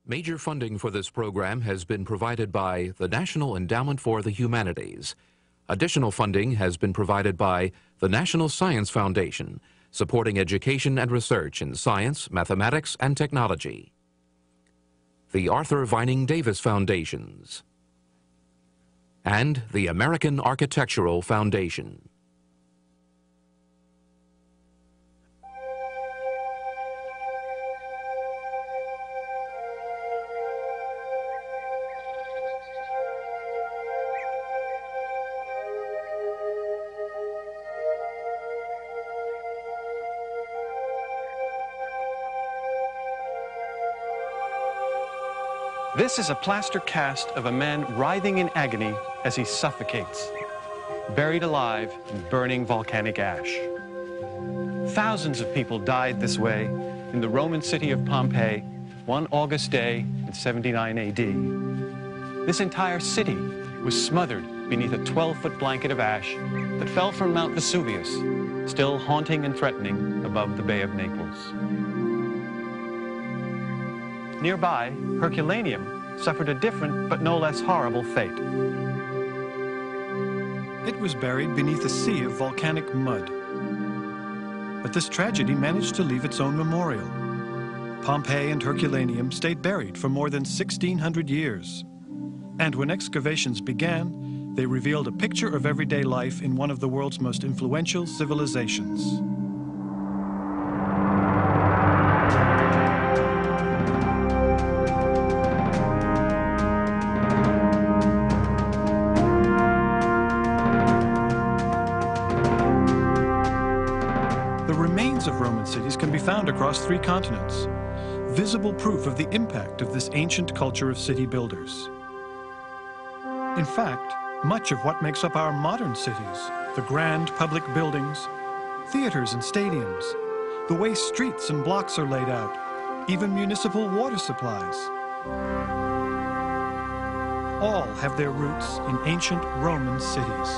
Major funding for this program has been provided by the National Endowment for the Humanities. Additional funding has been provided by the National Science Foundation, supporting education and research in science, mathematics, and technology. The Arthur Vining Davis Foundations, and the American Architectural Foundation. This is a plaster cast of a man writhing in agony as he suffocates, buried alive in burning volcanic ash. Thousands of people died this way in the Roman city of Pompeii one August day in 79 AD. This entire city was smothered beneath a 12-foot blanket of ash that fell from Mount Vesuvius, still haunting and threatening above the Bay of Naples. Nearby, Herculaneum suffered a different but no less horrible fate. It was buried beneath a sea of volcanic mud. But this tragedy managed to leave its own memorial. Pompeii and Herculaneum stayed buried for more than 1,600 years. And when excavations began, they revealed a picture of everyday life in one of the world's most influential civilizations. Of Roman cities can be found across 3 continents, visible proof of the impact of this ancient culture of city builders. In fact, much of what makes up our modern cities, the grand public buildings, theaters and stadiums, the way streets and blocks are laid out, even municipal water supplies, all have their roots in ancient Roman cities.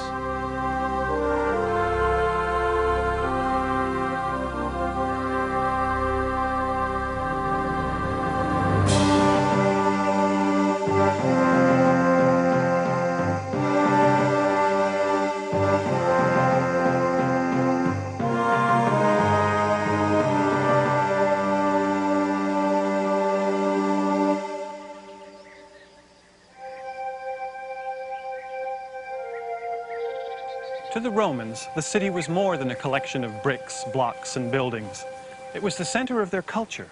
To the Romans, the city was more than a collection of bricks, blocks, and buildings. It was the center of their culture.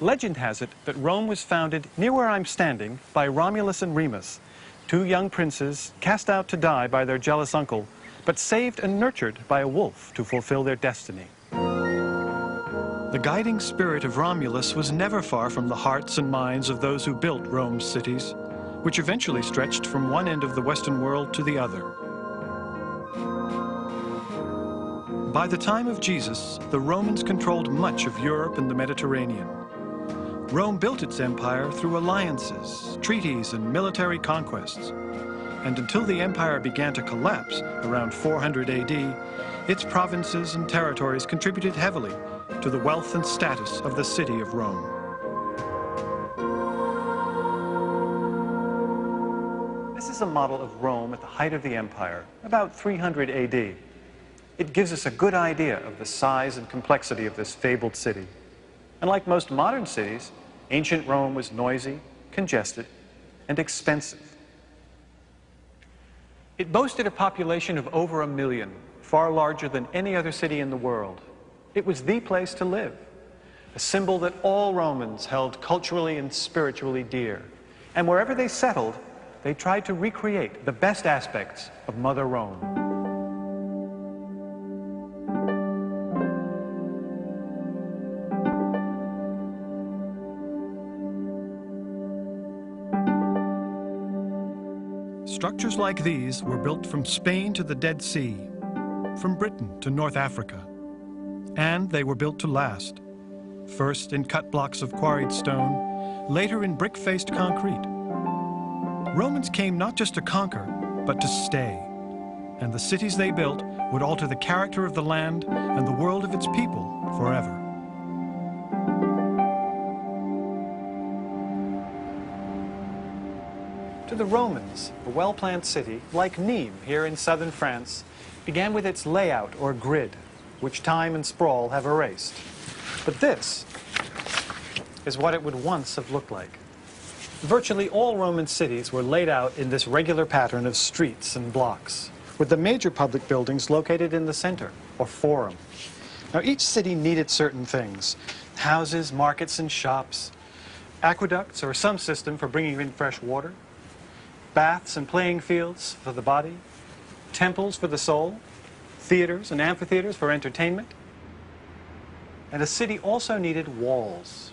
Legend has it that Rome was founded near where I'm standing by Romulus and Remus, 2 young princes cast out to die by their jealous uncle, but saved and nurtured by a wolf to fulfill their destiny. The guiding spirit of Romulus was never far from the hearts and minds of those who built Rome's cities, which eventually stretched from one end of the Western world to the other. By the time of Jesus, the Romans controlled much of Europe and the Mediterranean. Rome built its empire through alliances, treaties, and military conquests. And until the empire began to collapse around 400 AD, its provinces and territories contributed heavily to the wealth and status of the city of Rome. This is a model of Rome at the height of the empire, about 300 AD. It gives us a good idea of the size and complexity of this fabled city. And like most modern cities, ancient Rome was noisy, congested, and expensive. It boasted a population of over 1 million, far larger than any other city in the world. It was the place to live, a symbol that all Romans held culturally and spiritually dear. And wherever they settled, they tried to recreate the best aspects of Mother Rome. Structures like these were built from Spain to the Dead Sea, from Britain to North Africa. And they were built to last, first in cut blocks of quarried stone, later in brick-faced concrete. Romans came not just to conquer, but to stay. And the cities they built would alter the character of the land and the world of its people forever. To the Romans, a well-planned city, like Nîmes here in southern France, began with its layout or grid, which time and sprawl have erased. But this is what it would once have looked like. Virtually all Roman cities were laid out in this regular pattern of streets and blocks, with the major public buildings located in the center, or forum. Now, each city needed certain things: houses, markets, and shops, aqueducts or some system for bringing in fresh water, baths and playing fields for the body, temples for the soul, theaters and amphitheaters for entertainment. And a city also needed walls.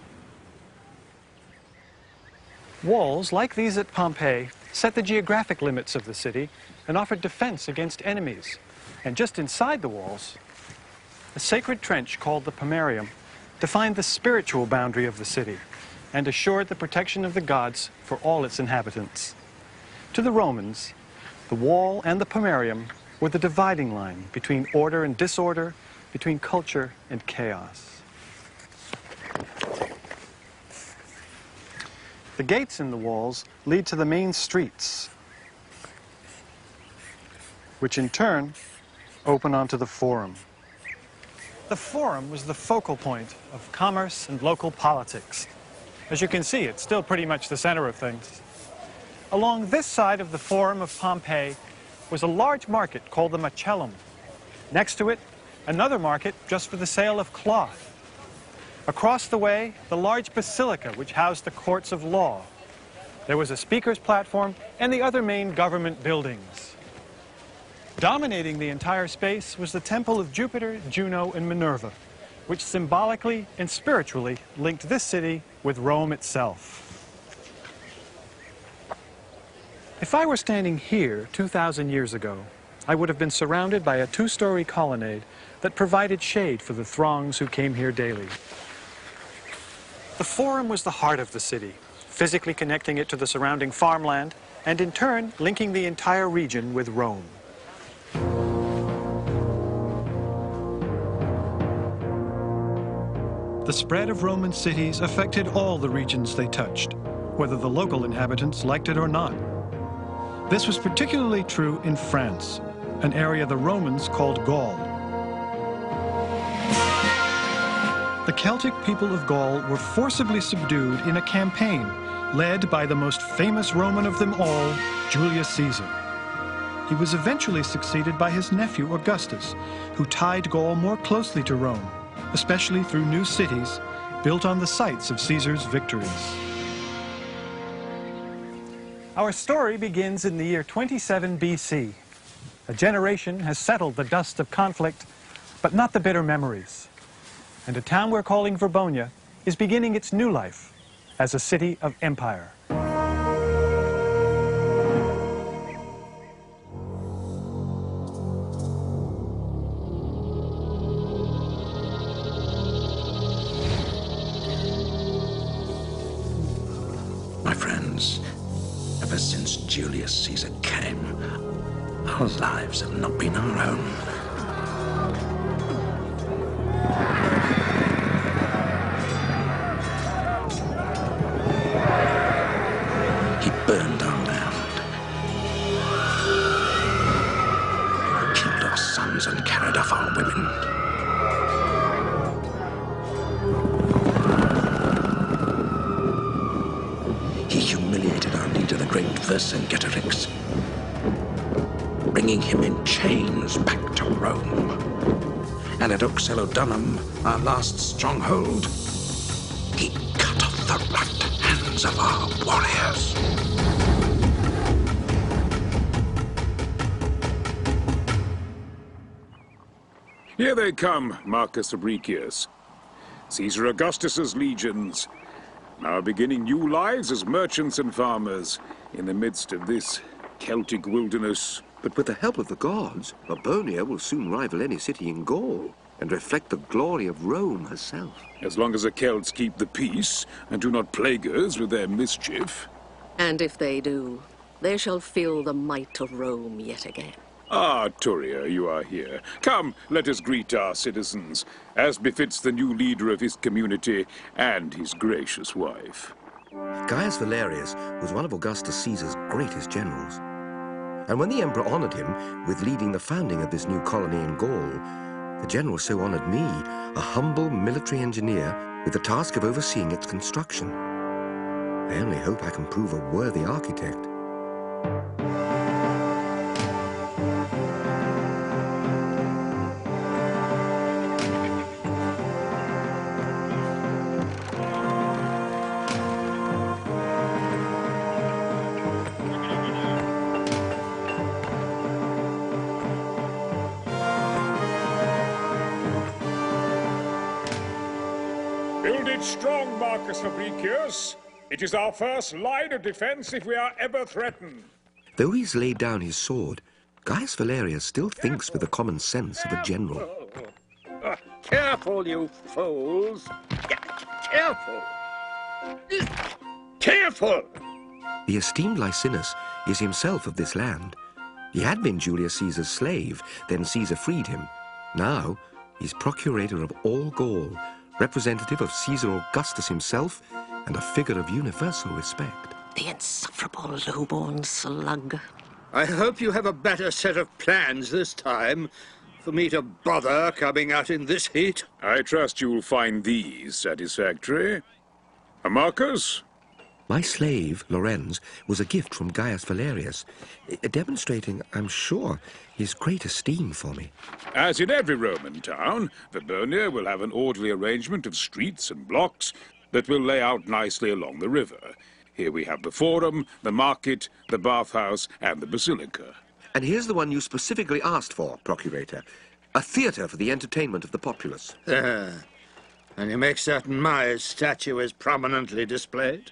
Walls, like these at Pompeii, set the geographic limits of the city and offered defense against enemies. And just inside the walls, a sacred trench called the Pomerium defined the spiritual boundary of the city and assured the protection of the gods for all its inhabitants. To the Romans, the wall and the Pomerium were the dividing line between order and disorder, between culture and chaos. The gates in the walls lead to the main streets, which in turn open onto the Forum. The Forum was the focal point of commerce and local politics. As you can see, it's still pretty much the center of things. Along this side of the Forum of Pompeii was a large market called the Macellum. Next to it, another market just for the sale of cloth. Across the way, the large basilica which housed the courts of law. There was a speaker's platform and the other main government buildings. Dominating the entire space was the temple of Jupiter, Juno, and Minerva, which symbolically and spiritually linked this city with Rome itself. If I were standing here 2,000 years ago, I would have been surrounded by a two-story colonnade that provided shade for the throngs who came here daily. The Forum was the heart of the city, physically connecting it to the surrounding farmland, and in turn linking the entire region with Rome. The spread of Roman cities affected all the regions they touched, whether the local inhabitants liked it or not. This was particularly true in France, an area the Romans called Gaul. The Celtic people of Gaul were forcibly subdued in a campaign led by the most famous Roman of them all, Julius Caesar. He was eventually succeeded by his nephew Augustus, who tied Gaul more closely to Rome, especially through new cities built on the sites of Caesar's victories. Our story begins in the year 27 BC. A generation has settled the dust of conflict, but not the bitter memories. And a town we're calling Verbonia is beginning its new life as a city of empire. My friends, ever since Julius Caesar came, our lives have not been our own. He burned our land, killed our sons and carried off our women. He humiliated our leader, the great Vercingetorix, bringing him in chains back to Rome. And at Uxellodunum, our last stronghold, he cut off the right hands of our warriors. Here they come, Marcus Fabricius. Caesar Augustus's legions, now beginning new lives as merchants and farmers in the midst of this Celtic wilderness. But with the help of the gods, Verbonia will soon rival any city in Gaul and reflect the glory of Rome herself. As long as the Celts keep the peace and do not plague us with their mischief. And if they do, they shall feel the might of Rome yet again. Ah, Turia, you are here. Come, let us greet our citizens, as befits the new leader of his community and his gracious wife. Gaius Valerius was one of Augustus Caesar's greatest generals. And when the emperor honored him with leading the founding of this new colony in Gaul, the general so honored me, a humble military engineer, with the task of overseeing its construction. I only hope I can prove a worthy architect. Build it strong, Marcus Fabricius. It is our first line of defense if we are ever threatened. Though he's laid down his sword, Gaius Valerius still thinks with the common sense of a general. Careful, you fools! Careful! Careful! The esteemed Licinus is himself of this land. He had been Julius Caesar's slave, then Caesar freed him. Now, he's procurator of all Gaul, representative of Caesar Augustus himself, and a figure of universal respect. The insufferable low-born slug. I hope you have a better set of plans this time for me to bother coming out in this heat. I trust you'll find these satisfactory. Marcus? My slave, Lorenz, was a gift from Gaius Valerius, demonstrating, I'm sure, his great esteem for me. As in every Roman town, Verbonia will have an orderly arrangement of streets and blocks that will lay out nicely along the river. Here we have the forum, the market, the bathhouse, and the basilica. And here's the one you specifically asked for, Procurator. A theatre for the entertainment of the populace. And you make certain my statue is prominently displayed?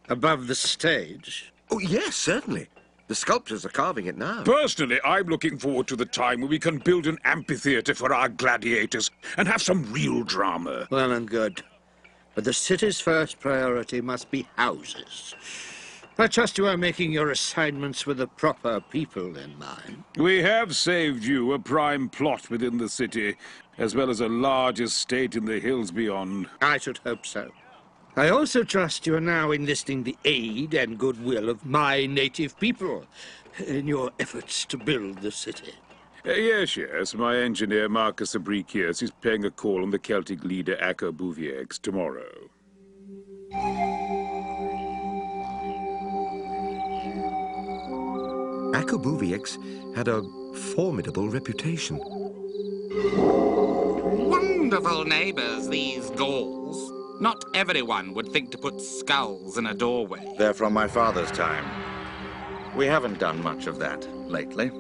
Above the stage? Oh, yes, certainly. The sculptors are carving it now. Personally, I'm looking forward to the time when we can build an amphitheatre for our gladiators and have some real drama. Well and good. But the city's first priority must be houses. I trust you are making your assignments with the proper people in mind. We have saved you a prime plot within the city, as well as a large estate in the hills beyond. I should hope so. I also trust you are now enlisting the aid and goodwill of my native people in your efforts to build the city. Yes. My engineer, Marcus Fabricius, is paying a call on the Celtic leader, Acco Buviex, tomorrow. Acco Buviex had a formidable reputation. Wonderful neighbors, these Gauls. Not everyone would think to put skulls in a doorway. They're from my father's time. We haven't done much of that lately.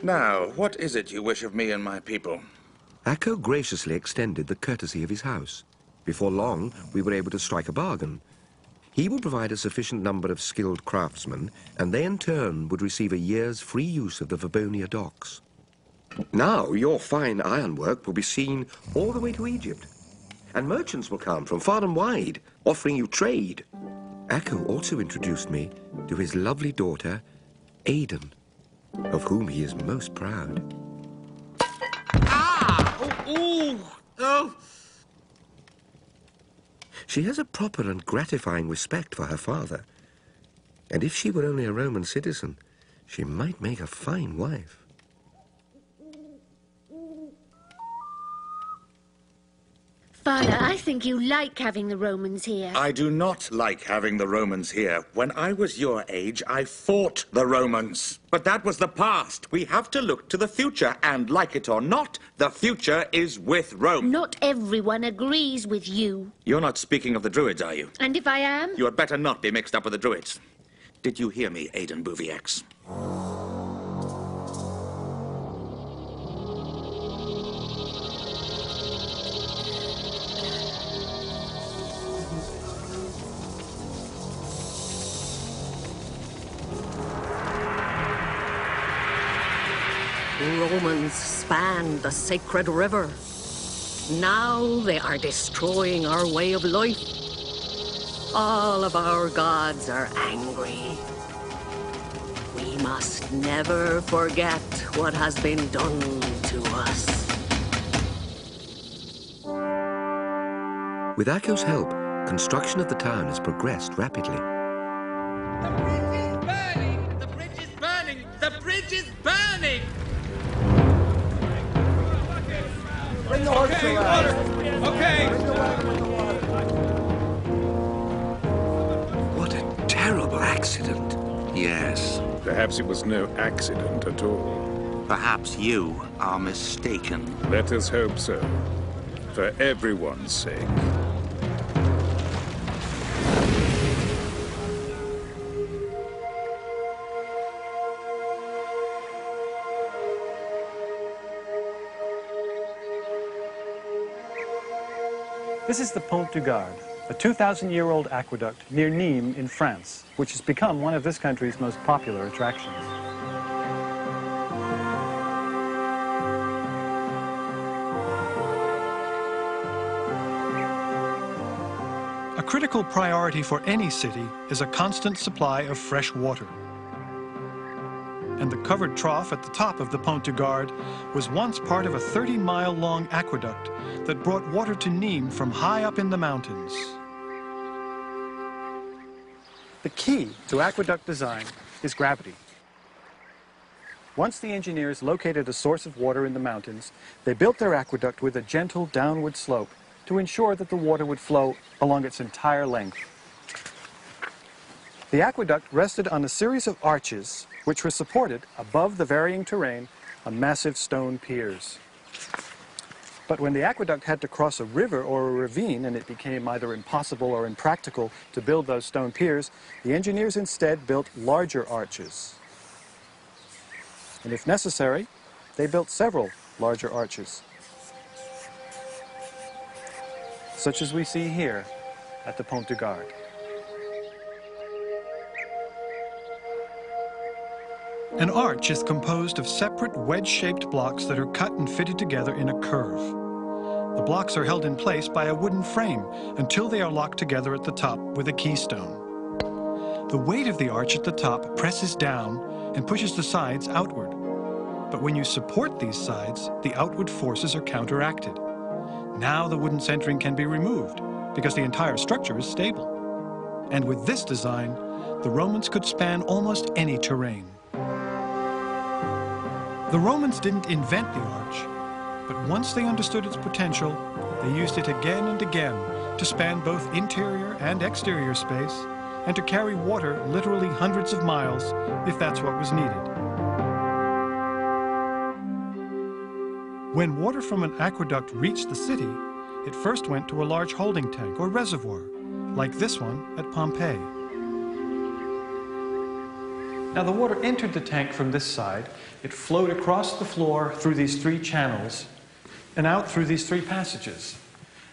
Now, what is it you wish of me and my people? Acco graciously extended the courtesy of his house. Before long, we were able to strike a bargain. He would provide a sufficient number of skilled craftsmen, and they in turn would receive a year's free use of the Verbonia docks. Now your fine ironwork will be seen all the way to Egypt, and merchants will come from far and wide, offering you trade. Acco also introduced me to his lovely daughter, Aidan, of whom he is most proud. Oh! She has a proper and gratifying respect for her father. And if she were only a Roman citizen, she might make a fine wife. Father, I think you like having the Romans here. I do not like having the Romans here. When I was your age, I fought the Romans. But that was the past. We have to look to the future, and like it or not, the future is with Rome. Not everyone agrees with you. You're not speaking of the Druids, are you? And if I am? You had better not be mixed up with the Druids. Did you hear me, Aidan Buviex? Romans spanned the sacred river. Now they are destroying our way of life. All of our gods are angry. We must never forget what has been done to us. With Akko's help, construction of the town has progressed rapidly. The bridge is burning! The bridge is burning! The bridge is burning! Bring the horse around. Okay! What a terrible accident. Yes. Perhaps it was no accident at all. Perhaps you are mistaken. Let us hope so. For everyone's sake. This is the Pont du Gard, a 2,000-year-old aqueduct near Nîmes in France, which has become one of this country's most popular attractions. A critical priority for any city is a constant supply of fresh water. And the covered trough at the top of the Pont du Gard was once part of a 30-mile-long aqueduct that brought water to Nîmes from high up in the mountains. The key to aqueduct design is gravity. Once the engineers located a source of water in the mountains, they built their aqueduct with a gentle downward slope to ensure that the water would flow along its entire length. The aqueduct rested on a series of arches which were supported above the varying terrain on massive stone piers. But when the aqueduct had to cross a river or a ravine and it became either impossible or impractical to build those stone piers, the engineers instead built larger arches. And if necessary, they built several larger arches, such as we see here at the Pont du Gard. An arch is composed of separate wedge-shaped blocks that are cut and fitted together in a curve. The blocks are held in place by a wooden frame until they are locked together at the top with a keystone. The weight of the arch at the top presses down and pushes the sides outward. But when you support these sides, the outward forces are counteracted. Now the wooden centering can be removed because the entire structure is stable. And with this design, the Romans could span almost any terrain. The Romans didn't invent the arch, but once they understood its potential, they used it again and again to span both interior and exterior space and to carry water literally hundreds of miles if that's what was needed. When water from an aqueduct reached the city, it first went to a large holding tank or reservoir, like this one at Pompeii. Now the water entered the tank from this side, it flowed across the floor through these three channels and out through these three passages.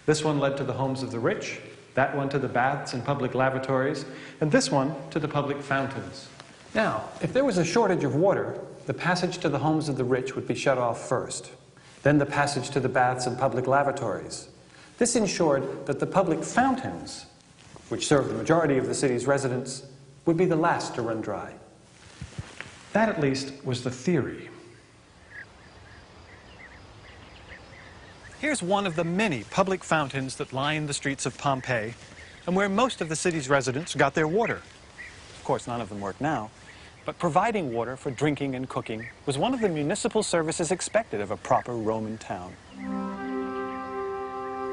This one led to the homes of the rich, that one to the baths and public lavatories, and this one to the public fountains. Now, if there was a shortage of water, the passage to the homes of the rich would be shut off first, then the passage to the baths and public lavatories. This ensured that the public fountains, which served the majority of the city's residents, would be the last to run dry. That, at least, was the theory. Here's one of the many public fountains that line the streets of Pompeii and where most of the city's residents got their water. Of course, none of them work now, but providing water for drinking and cooking was one of the municipal services expected of a proper Roman town.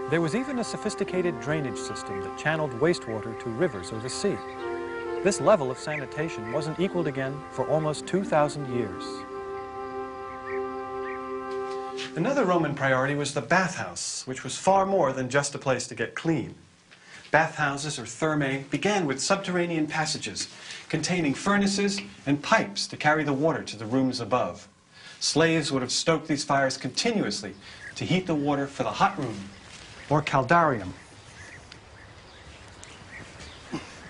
There was even a sophisticated drainage system that channeled wastewater to rivers or the sea. This level of sanitation wasn't equaled again for almost 2,000 years. Another Roman priority was the bathhouse, which was far more than just a place to get clean. Bathhouses, or thermae, began with subterranean passages containing furnaces and pipes to carry the water to the rooms above. Slaves would have stoked these fires continuously to heat the water for the hot room, or caldarium.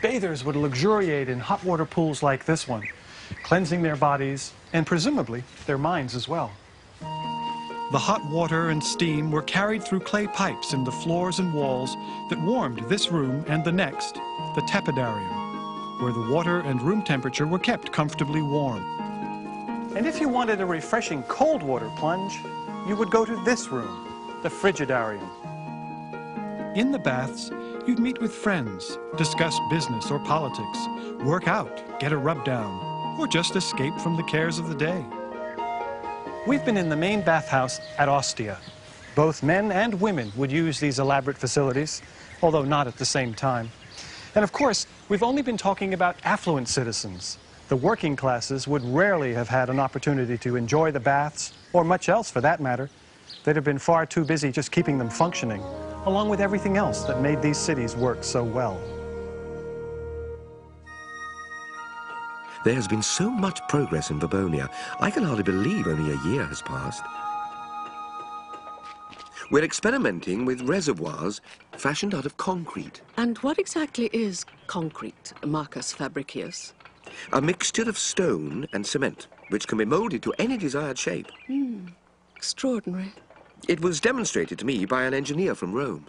Bathers would luxuriate in hot water pools like this one, cleansing their bodies and presumably their minds as well. The hot water and steam were carried through clay pipes in the floors and walls that warmed this room and the next, the tepidarium, where the water and room temperature were kept comfortably warm. And if you wanted a refreshing cold water plunge, you would go to this room, the frigidarium. In the baths, you'd meet with friends, discuss business or politics, work out, get a rub down, or just escape from the cares of the day. We've been in the main bathhouse at Ostia. Both men and women would use these elaborate facilities, although not at the same time. And of course, we've only been talking about affluent citizens. The working classes would rarely have had an opportunity to enjoy the baths, or much else for that matter. They'd have been far too busy just keeping them functioning, along with everything else that made these cities work so well. There has been so much progress in Babonia, I can hardly believe only a year has passed. We're experimenting with reservoirs fashioned out of concrete. And what exactly is concrete, Marcus Fabricius? A mixture of stone and cement, which can be molded to any desired shape. Extraordinary. It was demonstrated to me by an engineer from Rome.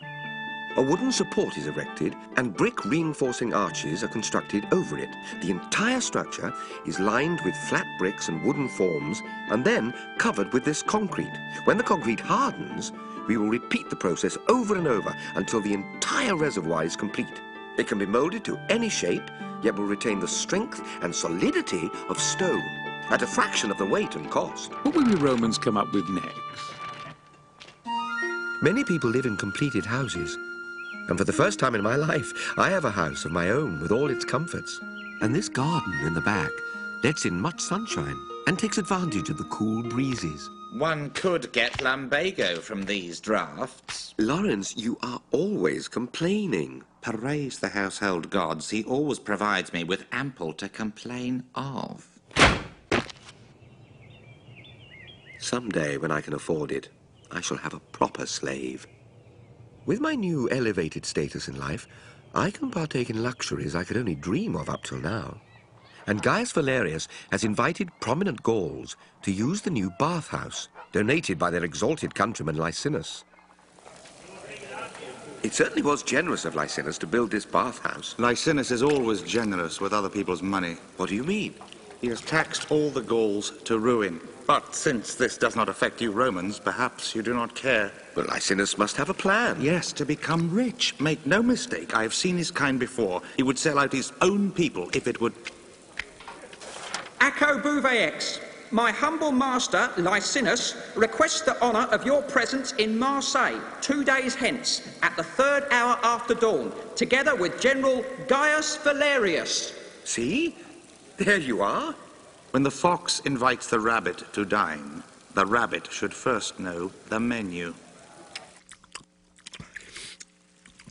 A wooden support is erected and brick reinforcing arches are constructed over it. The entire structure is lined with flat bricks and wooden forms and then covered with this concrete. When the concrete hardens, we will repeat the process over and over until the entire reservoir is complete. It can be molded to any shape, yet will retain the strength and solidity of stone at a fraction of the weight and cost. What will the Romans come up with next? Many people live in completed houses. And for the first time in my life, I have a house of my own with all its comforts. And this garden in the back lets in much sunshine and takes advantage of the cool breezes. One could get lumbago from these drafts. Lawrence, you are always complaining. Praise the household gods. He always provides me with ample to complain of. Someday, when I can afford it, I shall have a proper slave. With my new elevated status in life, I can partake in luxuries I could only dream of up till now. And Gaius Valerius has invited prominent Gauls to use the new bathhouse, donated by their exalted countryman Licinus. It certainly was generous of Licinus to build this bathhouse. Licinus is always generous with other people's money. What do you mean? He has taxed all the Gauls to ruin. But since this does not affect you Romans, perhaps you do not care. Well, Licinus must have a plan. Yes, to become rich. Make no mistake, I have seen his kind before. He would sell out his own people if it would... Acco Bouvex, my humble master, Licinus, requests the honour of your presence in Marseille 2 days hence, at the 3rd hour after dawn, together with General Gaius Valerius. See? There you are. When the fox invites the rabbit to dine, the rabbit should first know the menu.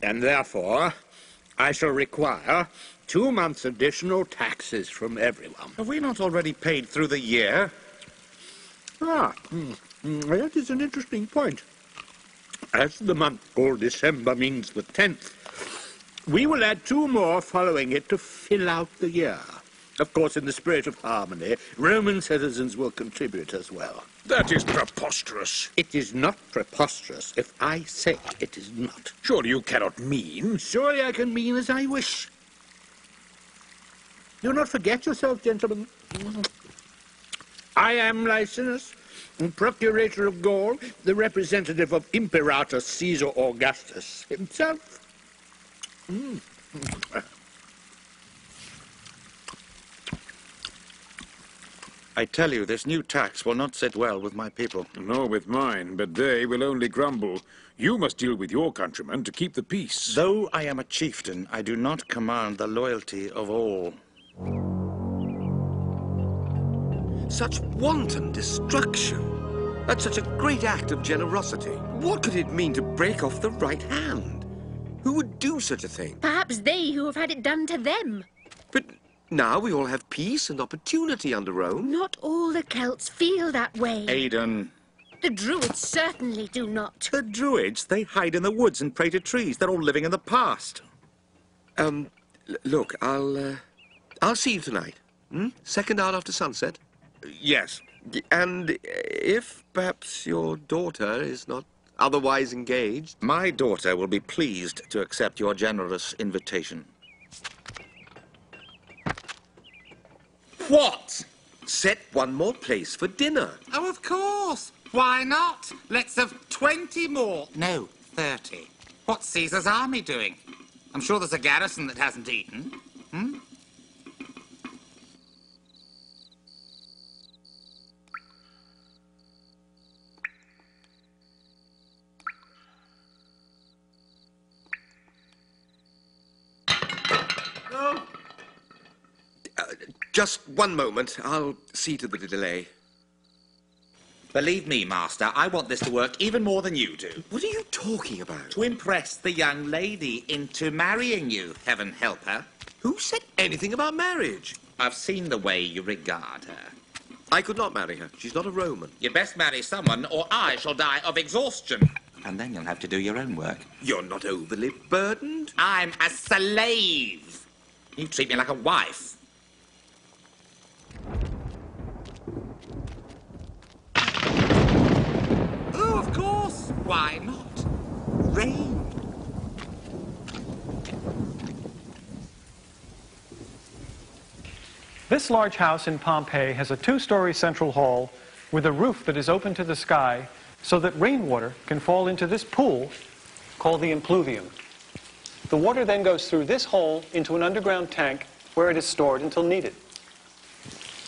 And therefore, I shall require 2 months' additional taxes from everyone. Have we not already paid through the year? That is an interesting point. As the month called December means the 10th, we will add 2 more following it to fill out the year. Of course, in the spirit of harmony, Roman citizens will contribute as well. That is preposterous. It is not preposterous if I say it is not. Surely you cannot mean... Surely I can mean as I wish. Do not forget yourself, gentlemen. I am Licinus, procurator of Gaul, the representative of Imperator Caesar Augustus himself. I tell you, this new tax will not sit well with my people. Nor with mine, but they will only grumble. You must deal with your countrymen to keep the peace. Though I am a chieftain, I do not command the loyalty of all. Such wanton destruction. That's such a great act of generosity. What could it mean to break off the right hand? Who would do such a thing? Perhaps they who have had it done to them. But now we all have peace and opportunity under Rome. Not all the Celts feel that way. Aidan. The Druids certainly do not. The Druids? They hide in the woods and pray to trees. They're all living in the past. Look, I'll see you tonight. 2nd hour after sunset? Yes. And if perhaps your daughter is not otherwise engaged? My daughter will be pleased to accept your generous invitation. What? Set one more place for dinner. Oh, of course. Why not? Let's have 20 more. No, 30. What's Caesar's army doing? I'm sure there's a garrison that hasn't eaten. Hmm? Just one moment. I'll see to the delay. Believe me, Master, I want this to work even more than you do. What are you talking about? To impress the young lady into marrying you, heaven help her. Who said anything about marriage? I've seen the way you regard her. I could not marry her. She's not a Roman. You best marry someone, or I shall die of exhaustion. And then you'll have to do your own work. You're not overly burdened. I'm a slave. You treat me like a wife. Oh, of course. Why not? Rain. This large house in Pompeii has a 2-story central hall with a roof that is open to the sky so that rainwater can fall into this pool called the impluvium. The water then goes through this hole into an underground tank where it is stored until needed.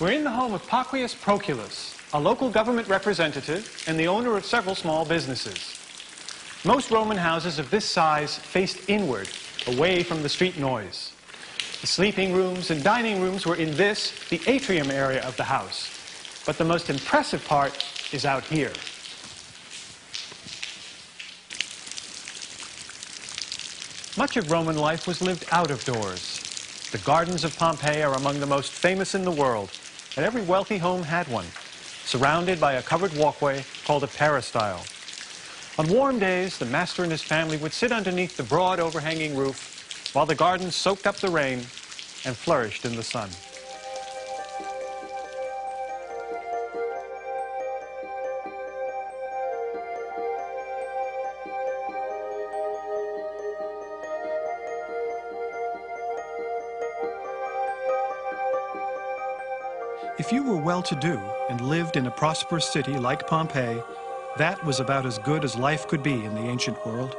We're in the home of Paquius Proculus, a local government representative and the owner of several small businesses. Most Roman houses of this size faced inward, away from the street noise. The sleeping rooms and dining rooms were in this, the atrium area of the house. But the most impressive part is out here. Much of Roman life was lived out of doors. The gardens of Pompeii are among the most famous in the world, and every wealthy home had one, surrounded by a covered walkway called a peristyle. On warm days, the master and his family would sit underneath the broad overhanging roof while the garden soaked up the rain and flourished in the sun. If you were well-to-do and lived in a prosperous city like Pompeii, that was about as good as life could be in the ancient world.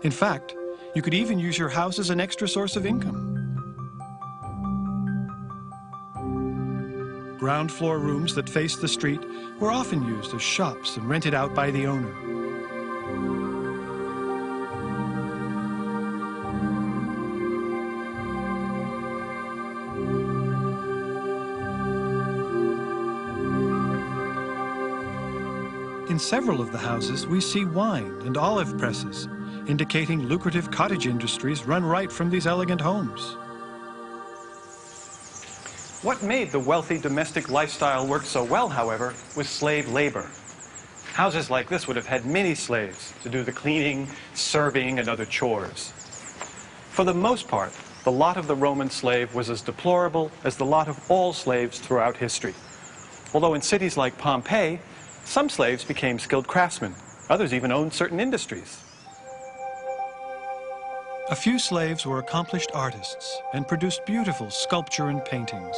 In fact, you could even use your house as an extra source of income. Ground floor rooms that faced the street were often used as shops and rented out by the owner. In several of the houses, we see wine and olive presses, indicating lucrative cottage industries run right from these elegant homes. What made the wealthy domestic lifestyle work so well, however, was slave labor. Houses like this would have had many slaves to do the cleaning, serving, and other chores. For the most part, the lot of the Roman slave was as deplorable as the lot of all slaves throughout history. Although in cities like Pompeii, some slaves became skilled craftsmen. Others even owned certain industries. A few slaves were accomplished artists and produced beautiful sculpture and paintings.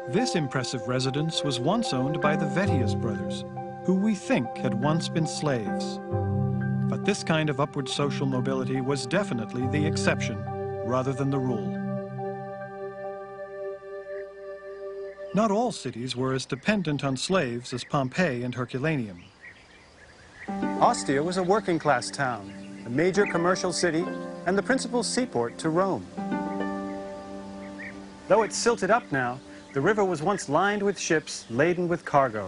This impressive residence was once owned by the Vettius brothers, who we think had once been slaves. But this kind of upward social mobility was definitely the exception rather than the rule. Not all cities were as dependent on slaves as Pompeii and Herculaneum. Ostia was a working-class town, a major commercial city, and the principal seaport to Rome. Though it's silted up now, the river was once lined with ships laden with cargo.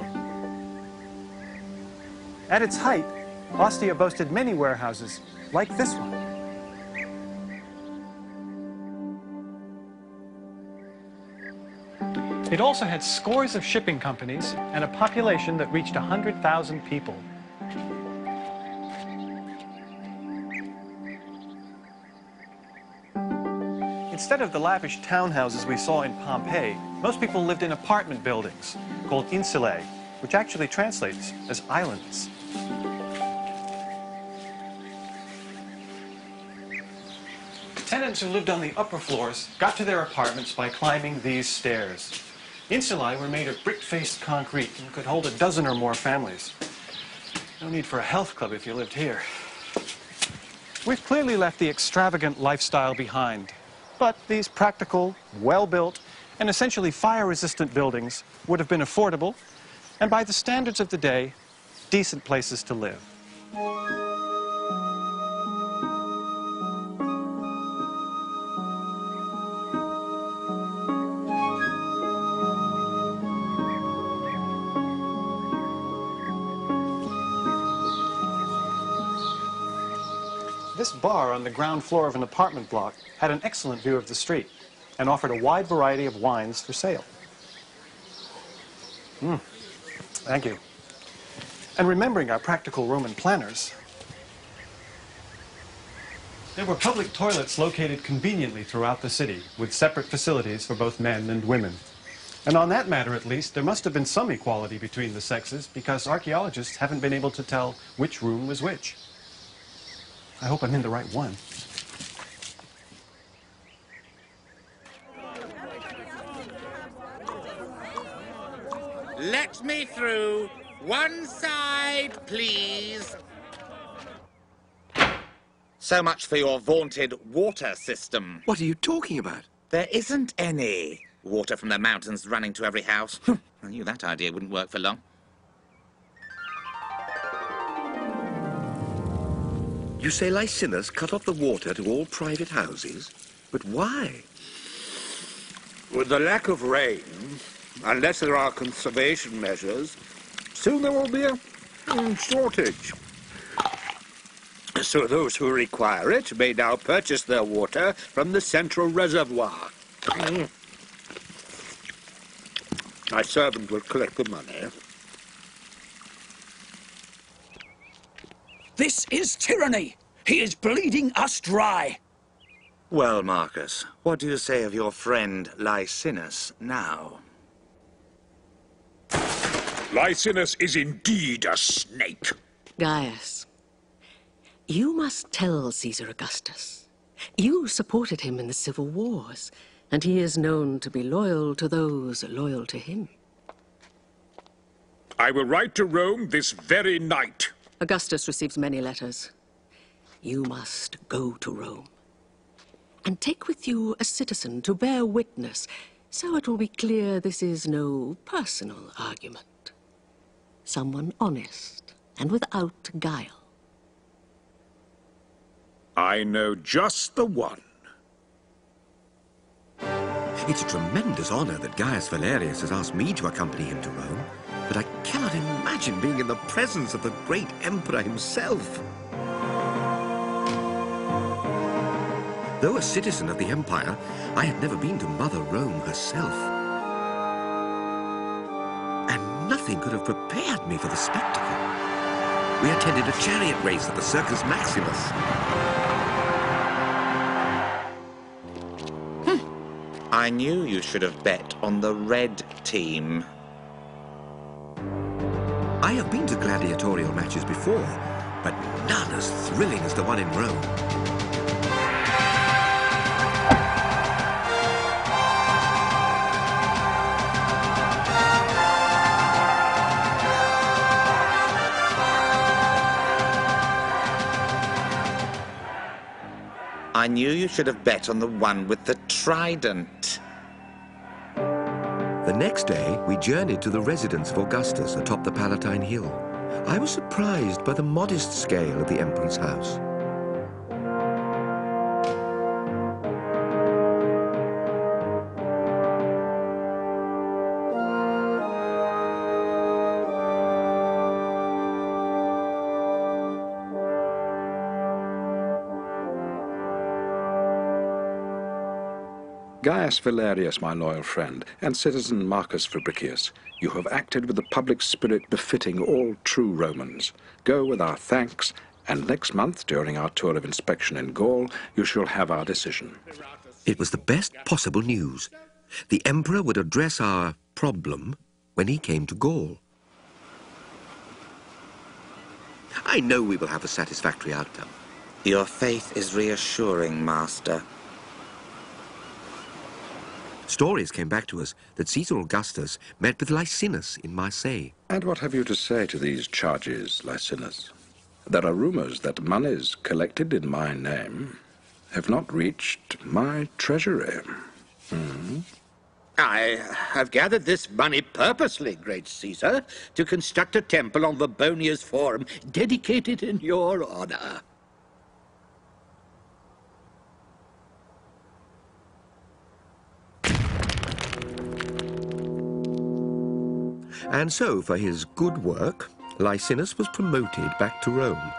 At its height, Ostia boasted many warehouses, like this one. It also had scores of shipping companies and a population that reached 100,000 people. Instead of the lavish townhouses we saw in Pompeii, most people lived in apartment buildings called insulae, which actually translates as islands. Tenants who lived on the upper floors got to their apartments by climbing these stairs. Insulae were made of brick-faced concrete and could hold a dozen or more families. No need for a health club if you lived here. We've clearly left the extravagant lifestyle behind, but these practical, well-built, and essentially fire-resistant buildings would have been affordable, and by the standards of the day, decent places to live. This bar on the ground floor of an apartment block had an excellent view of the street and offered a wide variety of wines for sale. Thank you. And remembering our practical Roman planners, there were public toilets located conveniently throughout the city with separate facilities for both men and women. And on that matter, at least, there must have been some equality between the sexes because archaeologists haven't been able to tell which room was which. I hope I'm in the right one. Let me through. One side, please. So much for your vaunted water system. What are you talking about? There isn't any. Water from the mountains running to every house. I knew that idea wouldn't work for long. You say Licinus cut off the water to all private houses? But why? With the lack of rain, unless there are conservation measures, soon there will be a shortage. So those who require it may now purchase their water from the central reservoir. My servant will collect the money. This is tyranny. He is bleeding us dry. Well, Marcus, what do you say of your friend Licinus now? Licinus is indeed a snake. Gaius, you must tell Caesar Augustus. You supported him in the civil wars, and he is known to be loyal to those loyal to him. I will write to Rome this very night. Augustus receives many letters. You must go to Rome. And take with you a citizen to bear witness, so it will be clear this is no personal argument. Someone honest and without guile. I know just the one. It's a tremendous honor that Gaius Valerius has asked me to accompany him to Rome, but I cannot imagine being in the presence of the great emperor himself. Though a citizen of the empire, I had never been to Mother Rome herself. And nothing could have prepared me for the spectacle. We attended a chariot race at the Circus Maximus. I knew you should have bet on the red team. I have been to gladiatorial matches before, but none as thrilling as the one in Rome. I knew you should have bet on the one with the trident. The next day, we journeyed to the residence of Augustus atop the Palatine Hill. I was surprised by the modest scale of the emperor's house. Gaius Valerius, my loyal friend, and citizen Marcus Fabricius, you have acted with the public spirit befitting all true Romans. Go with our thanks, and next month, during our tour of inspection in Gaul, you shall have our decision. It was the best possible news. The emperor would address our problem when he came to Gaul. I know we will have a satisfactory outcome. Your faith is reassuring, Master. Stories came back to us that Caesar Augustus met with Licinus in Marseille. And what have you to say to these charges, Licinus? There are rumors that monies collected in my name have not reached my treasury. I have gathered this money purposely, great Caesar, to construct a temple on Vabonia's Forum dedicated in your honor. And so, for his good work, Licinus was promoted back to Rome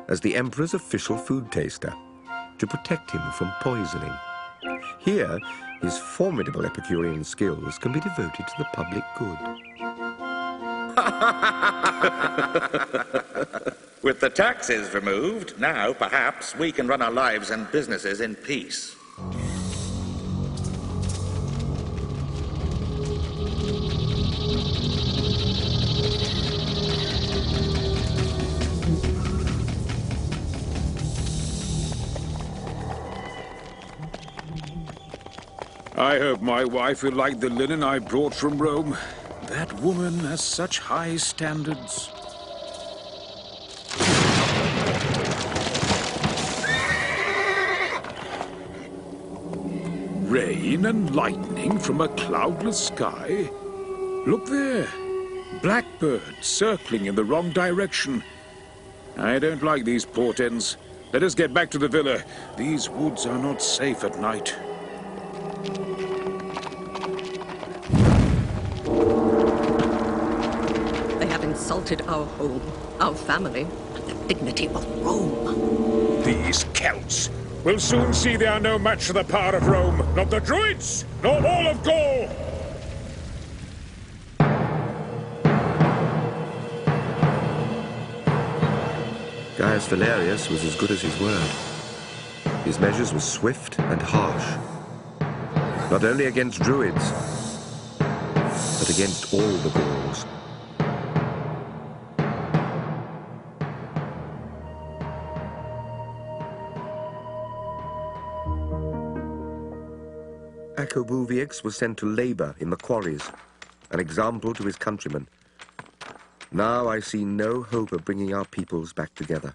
as the emperor's official food taster to protect him from poisoning. Here, his formidable Epicurean skills can be devoted to the public good. With the taxes removed, now perhaps we can run our lives and businesses in peace. I hope my wife will like the linen I brought from Rome. That woman has such high standards. Rain and lightning from a cloudless sky? Look there. Blackbirds circling in the wrong direction. I don't like these portents. Let us get back to the villa. These woods are not safe at night. Insulted our home, our family, and the dignity of Rome. These Celts will soon see they are no match for the power of Rome, not the Druids, nor all of Gaul. Gaius Valerius was as good as his word. His measures were swift and harsh, not only against Druids, but against all the Gauls. Jacobuvius was sent to labour in the quarries, an example to his countrymen. Now I see no hope of bringing our peoples back together.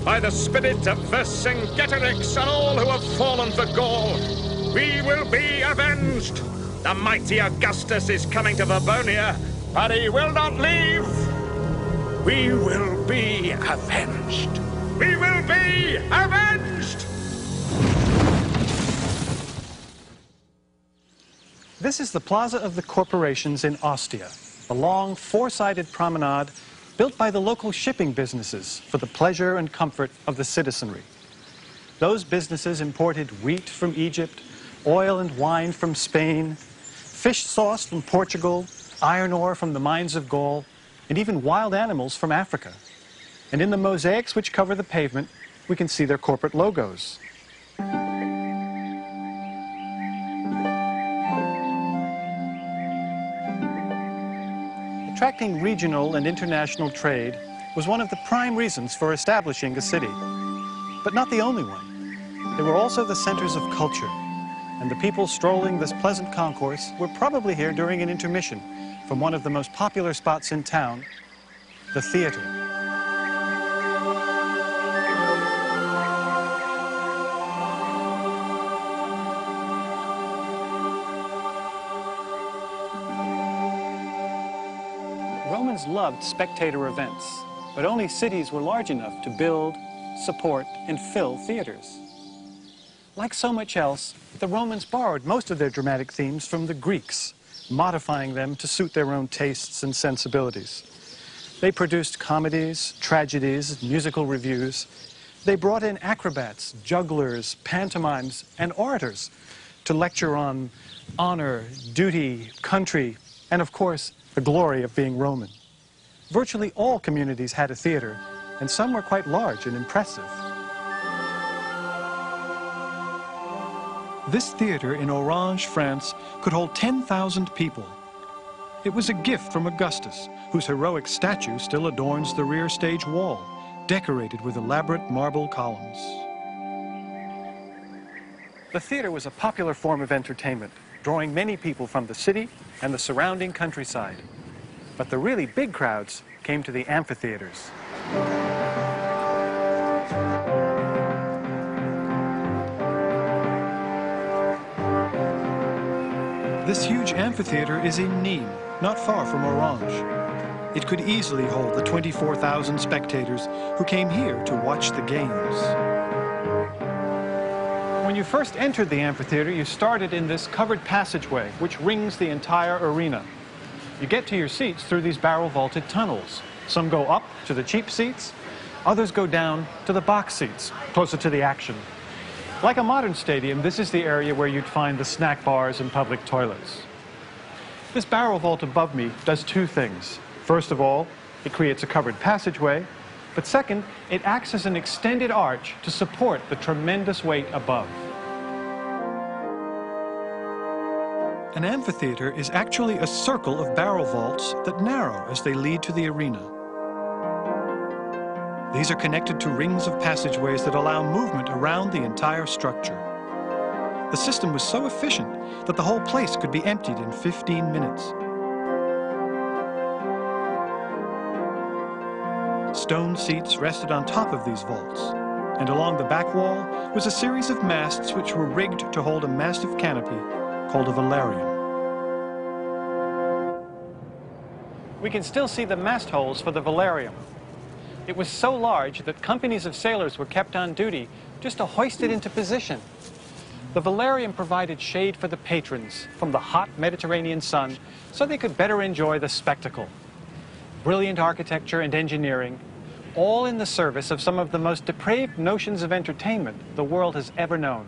By the spirit of Vercingetorix and all who have fallen for Gaul, we will be avenged! The mighty Augustus is coming to Vabonia, but he will not leave! We will be avenged! We will be avenged! This is the Plaza of the Corporations in Ostia, a long four-sided promenade built by the local shipping businesses for the pleasure and comfort of the citizenry. Those businesses imported wheat from Egypt, oil and wine from Spain, fish sauce from Portugal, iron ore from the mines of Gaul, and even wild animals from Africa. And in the mosaics which cover the pavement, we can see their corporate logos. Attracting regional and international trade was one of the prime reasons for establishing a city, but not the only one. They were also the centers of culture, and the people strolling this pleasant concourse were probably here during an intermission from one of the most popular spots in town, the theater. Romans loved spectator events, but only cities were large enough to build, support, and fill theaters. Like so much else, the Romans borrowed most of their dramatic themes from the Greeks, modifying them to suit their own tastes and sensibilities. They produced comedies, tragedies, musical reviews. They brought in acrobats, jugglers, pantomimes, and orators to lecture on honor, duty, country, and of course, the glory of being Roman. Virtually all communities had a theater, and some were quite large and impressive. This theater in Orange, France, could hold 10,000 people. It was a gift from Augustus, whose heroic statue still adorns the rear stage wall, decorated with elaborate marble columns. The theater was a popular form of entertainment, drawing many people from the city and the surrounding countryside. But the really big crowds came to the amphitheaters. This huge amphitheater is in Nîmes, not far from Orange. It could easily hold the 24,000 spectators who came here to watch the games. When you first entered the amphitheater, you started in this covered passageway, which rings the entire arena. You get to your seats through these barrel-vaulted tunnels. Some go up to the cheap seats, others go down to the box seats, closer to the action. Like a modern stadium, this is the area where you'd find the snack bars and public toilets. This barrel vault above me does two things. First of all, it creates a covered passageway, but second, it acts as an extended arch to support the tremendous weight above. An amphitheater is actually a circle of barrel vaults that narrow as they lead to the arena. These are connected to rings of passageways that allow movement around the entire structure. The system was so efficient that the whole place could be emptied in 15 minutes. Stone seats rested on top of these vaults, and along the back wall was a series of masts which were rigged to hold a massive canopy called a velarium. We can still see the mast holes for the velarium. It was so large that companies of sailors were kept on duty just to hoist it into position. The velarium provided shade for the patrons from the hot Mediterranean sun so they could better enjoy the spectacle. Brilliant architecture and engineering, all in the service of some of the most depraved notions of entertainment the world has ever known.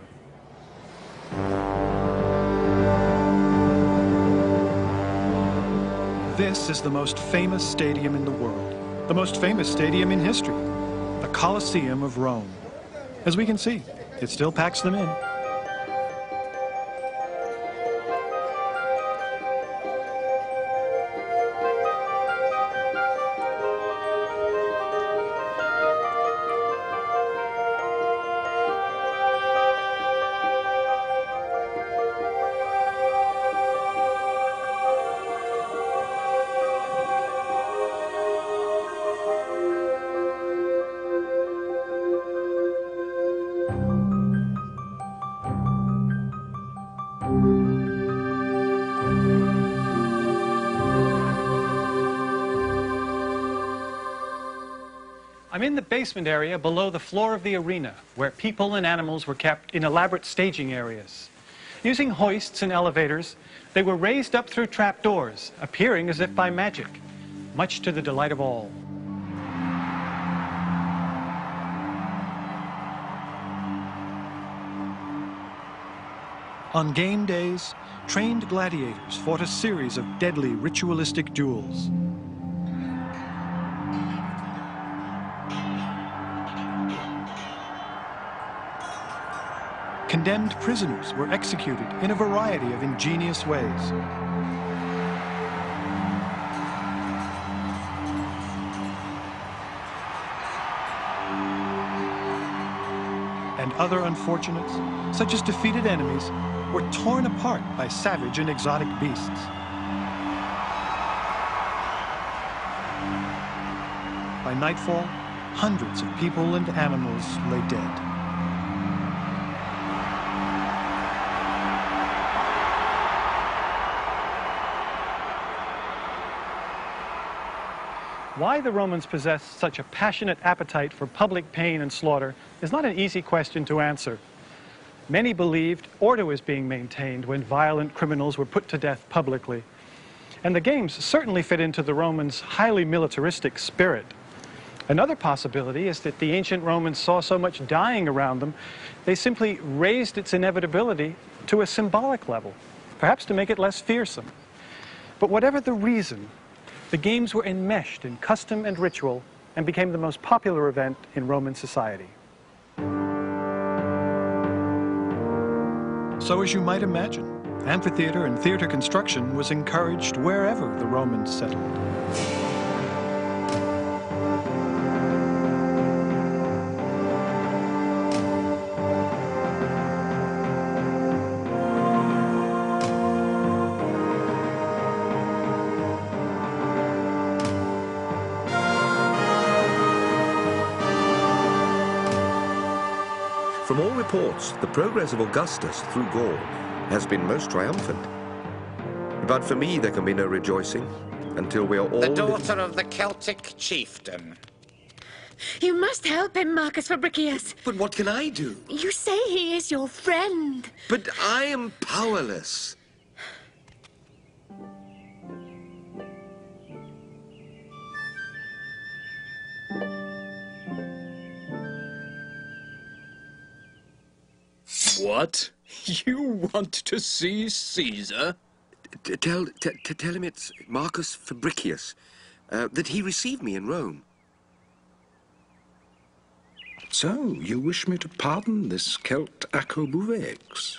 This is the most famous stadium in the world, the most famous stadium in history, the Colosseum of Rome. As we can see, it still packs them in. I'm in the basement area below the floor of the arena, where people and animals were kept in elaborate staging areas. Using hoists and elevators, they were raised up through trapdoors, appearing as if by magic, much to the delight of all. On game days, trained gladiators fought a series of deadly ritualistic duels. Condemned prisoners were executed in a variety of ingenious ways. And other unfortunates, such as defeated enemies, were torn apart by savage and exotic beasts. By nightfall, hundreds of people and animals lay dead. Why the Romans possessed such a passionate appetite for public pain and slaughter is not an easy question to answer. Many believed order was being maintained when violent criminals were put to death publicly. And the games certainly fit into the Romans' highly militaristic spirit. Another possibility is that the ancient Romans saw so much dying around them, they simply raised its inevitability to a symbolic level, perhaps to make it less fearsome. But whatever the reason, the games were enmeshed in custom and ritual and became the most popular event in Roman society. So as you might imagine, Amphitheater and theater construction was encouraged wherever the Romans settled. From all reports, the progress of Augustus through Gaul has been most triumphant. But for me, there can be no rejoicing until we are all... The daughter of the Celtic chieftain. You must help him, Marcus Fabricius. But what can I do? You say he is your friend. But I am powerless. What? You want to see Caesar? Tell him it's Marcus Fabricius, that he received me in Rome. So, you wish me to pardon this Celt Acobuveix?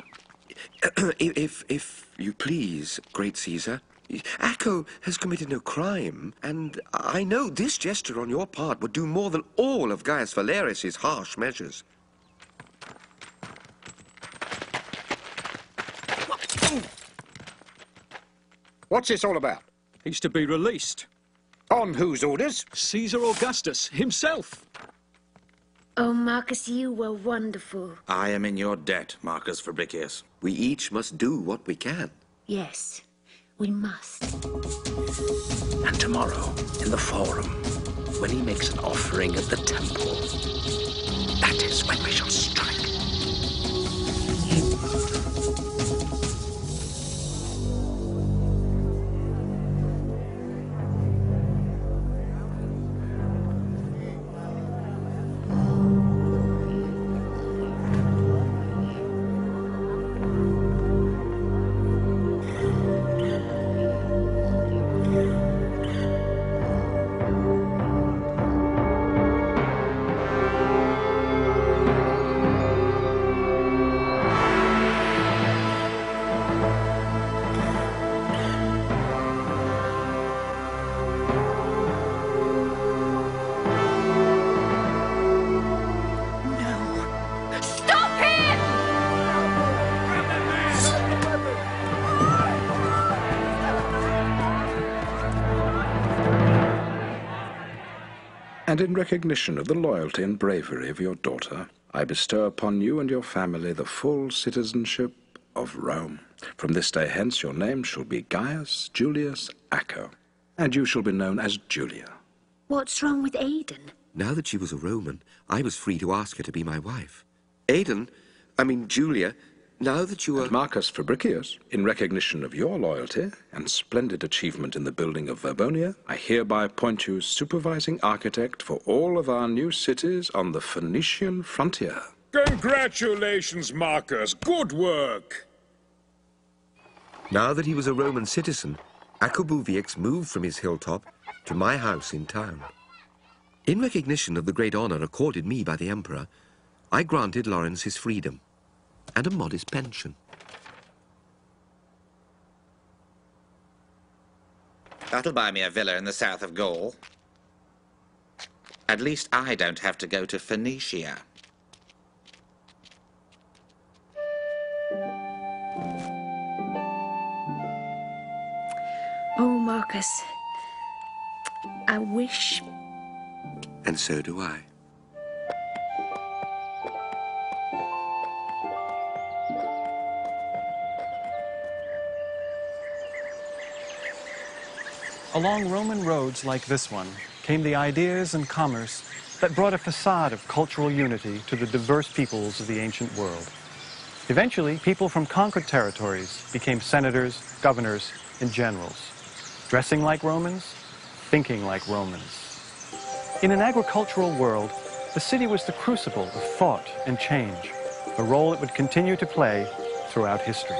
If you please, great Caesar. Acco has committed no crime, and I know this gesture on your part would do more than all of Gaius Valerius's harsh measures. What's this all about? He's to be released. On whose orders? Caesar Augustus himself. Oh, Marcus, you were wonderful. I am in your debt, Marcus Fabricius. We each must do what we can. Yes, we must. And tomorrow, in the Forum, when he makes an offering at the temple, that is when we shall strike. And in recognition of the loyalty and bravery of your daughter, I bestow upon you and your family the full citizenship of Rome. From this day hence your name shall be Gaius Julius Acco, and you shall be known as Julia. What's wrong with Aidan? Now that she was a Roman, I was free to ask her to be my wife. Julia, now that you are... And Marcus Fabricius, in recognition of your loyalty and splendid achievement in the building of Verbonia, I hereby appoint you supervising architect for all of our new cities on the Phoenician frontier. Congratulations, Marcus. Good work. Now that he was a Roman citizen, Acobuveix moved from his hilltop to my house in town. In recognition of the great honor accorded me by the emperor, I granted Lawrence his freedom and a modest pension. That'll buy me a villa in the south of Gaul. At least I don't have to go to Phoenicia. Oh, Marcus, I wish... And so do I. Along Roman roads like this one came the ideas and commerce that brought a facade of cultural unity to the diverse peoples of the ancient world. Eventually, people from conquered territories became senators, governors, and generals, dressing like Romans, thinking like Romans. In an agricultural world, the city was the crucible of thought and change, a role it would continue to play throughout history.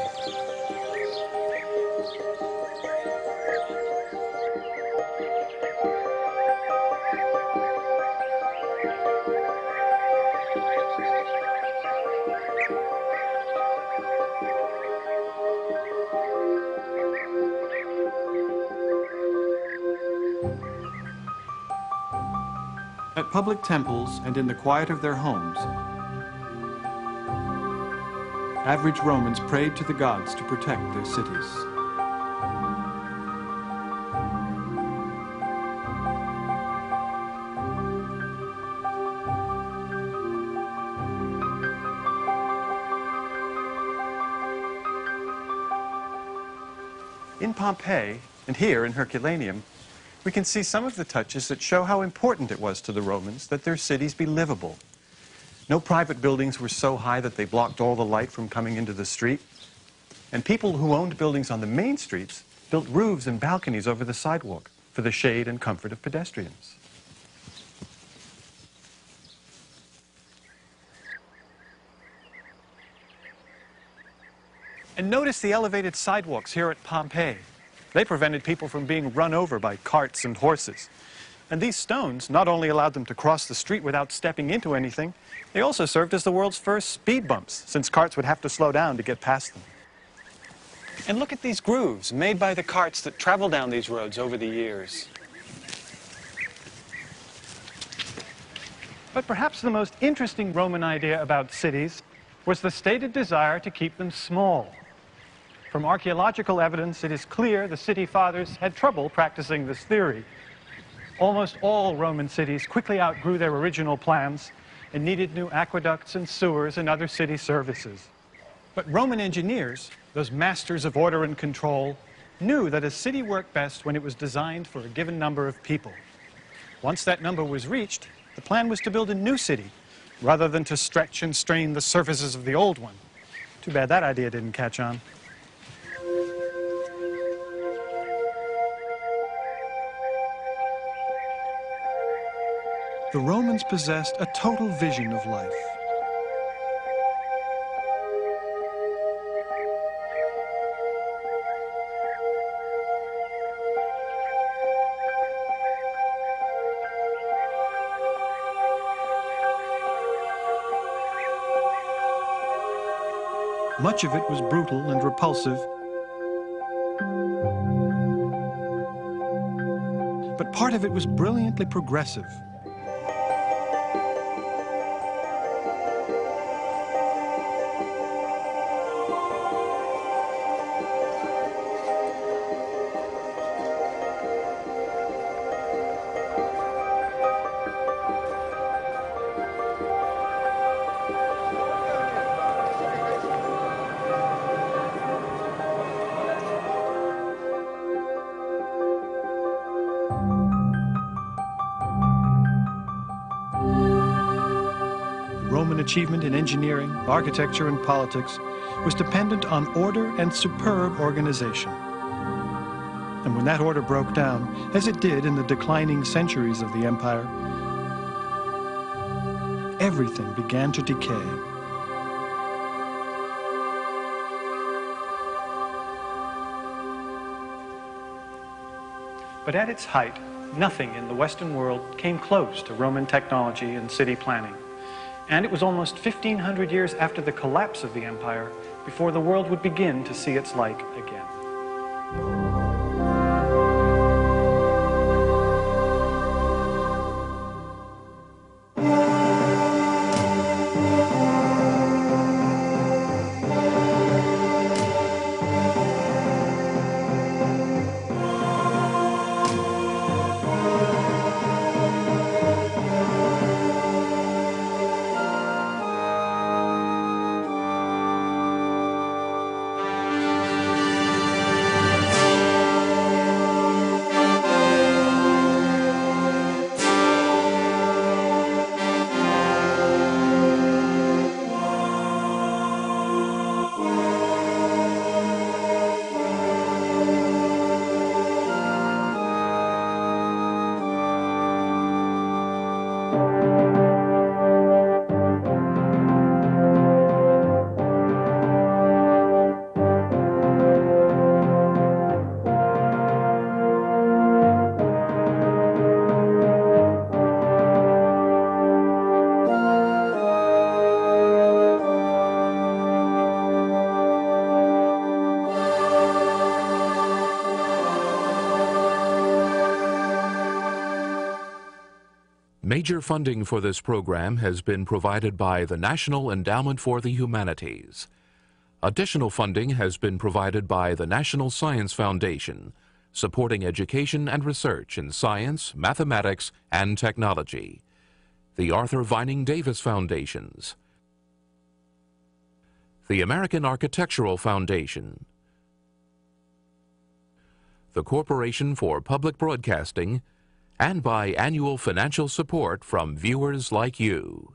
At public temples and in the quiet of their homes, average Romans prayed to the gods to protect their cities. In Pompeii, and here in Herculaneum, we can see some of the touches that show how important it was to the Romans that their cities be livable. No private buildings were so high that they blocked all the light from coming into the street. And people who owned buildings on the main streets built roofs and balconies over the sidewalk for the shade and comfort of pedestrians. And notice the elevated sidewalks here at Pompeii. They prevented people from being run over by carts and horses. And these stones not only allowed them to cross the street without stepping into anything, they also served as the world's first speed bumps, since carts would have to slow down to get past them. And look at these grooves made by the carts that travel down these roads over the years. But perhaps the most interesting Roman idea about cities was the stated desire to keep them small. From archaeological evidence, it is clear the city fathers had trouble practicing this theory. Almost all Roman cities quickly outgrew their original plans and needed new aqueducts and sewers and other city services. But Roman engineers, those masters of order and control, knew that a city worked best when it was designed for a given number of people. Once that number was reached, the plan was to build a new city, rather than to stretch and strain the surfaces of the old one. Too bad that idea didn't catch on. The Romans possessed a total vision of life. Much of it was brutal and repulsive, but part of it was brilliantly progressive. Roman achievement in engineering, architecture, and politics was dependent on order and superb organization. And when that order broke down, as it did in the declining centuries of the empire, everything began to decay. But at its height, nothing in the Western world came close to Roman technology and city planning. And it was almost 1,500 years after the collapse of the empire before the world would begin to see its like again. Major funding for this program has been provided by the National Endowment for the Humanities. Additional funding has been provided by the National Science Foundation, supporting education and research in science, mathematics, and technology. The Arthur Vining Davis Foundations, the American Architectural Foundation, the Corporation for Public Broadcasting, and by annual financial support from viewers like you.